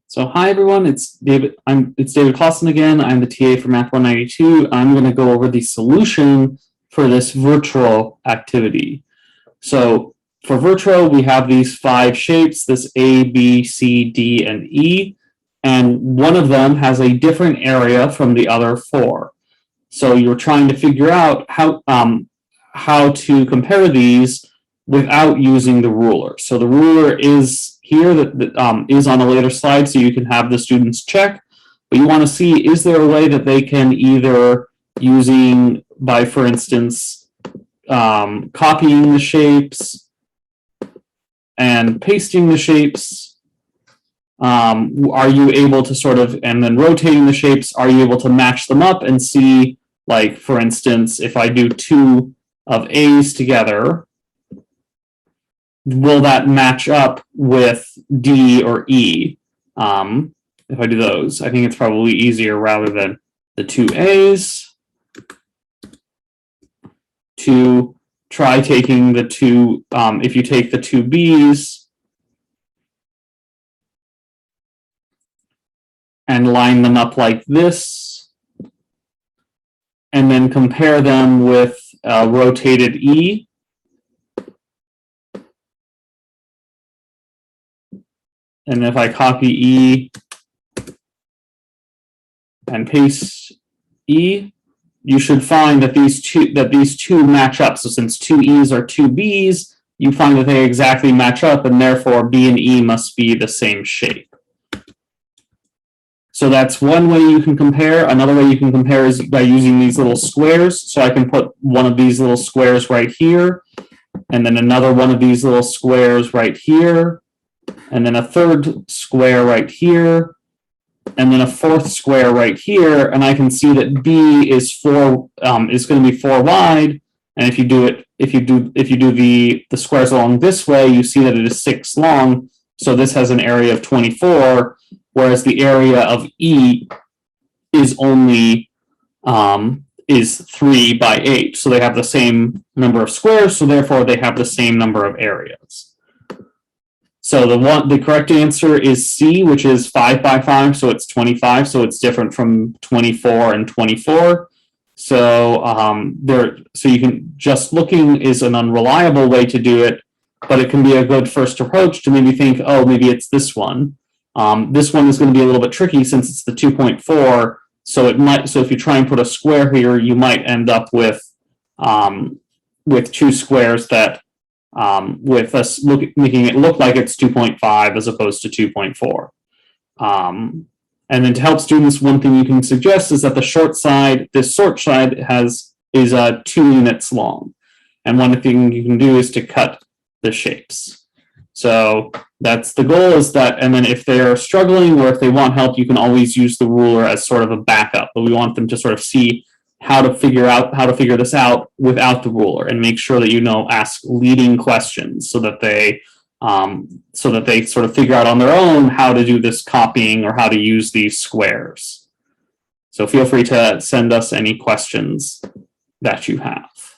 So hi everyone, it's David. It's David Clausen again. I'm the TA for Math 192. I'm going to go over the solution for this Vitraux activity. So for Vitraux, we have these 5 shapes: this A, B, C, D, and E, and one of them has a different area from the other 4. So you're trying to figure out how to compare these without using the ruler. So the ruler is here that is on a later slide, so you can have the students check. But you want to see, is there a way that they can either using by, for instance, copying the shapes and pasting the shapes, are you able to sort of, and then rotating the shapes, are you able to match them up and see, like, for instance, if I do 2 of A's together, will that match up with D or E? If I do those, I think it's probably easier rather than the 2 A's to try taking the 2, if you take the 2 B's and line them up like this, and then compare them with rotated E. And if I copy E and paste E, you should find that these two match up. So since 2 E's are 2 B's, you find that they exactly match up, and therefore B and E must be the same shape. So that's one way you can compare. Another way you can compare is by using these little squares. So I can put one of these little squares right here, and then another one of these little squares right here, and then a third square right here, and then a fourth square right here, and I can see that B is going to be 4 wide, and if you do the squares along this way, you see that it is 6 long. So this has an area of 24, whereas the area of E is only is 3 by 8. So they have the same number of squares, so therefore they have the same number of areas. So the correct answer is C, which is 5 by 5, so it's 25. So it's different from 24 and 24. So so you can, just looking is an unreliable way to do it, but it can be a good first approach to maybe think, oh, maybe it's this one. This one is going to be a little bit tricky since it's the 2.4. So it might. So if you try and put a square here, you might end up with 2 squares that. With us making it look like it's 2.5 as opposed to 2.4. And then to help students, one thing you can suggest is that the short side, this short side is 2 units long. And one thing you can do is to cut the shapes. So that's the goal, is that, and then if they're struggling or if they want help, you can always use the ruler as sort of a backup, but we want them to sort of see how to figure this out without the ruler, and make sure that ask leading questions so that they sort of figure out on their own how to do this copying or how to use these squares. So feel free to send us any questions that you have.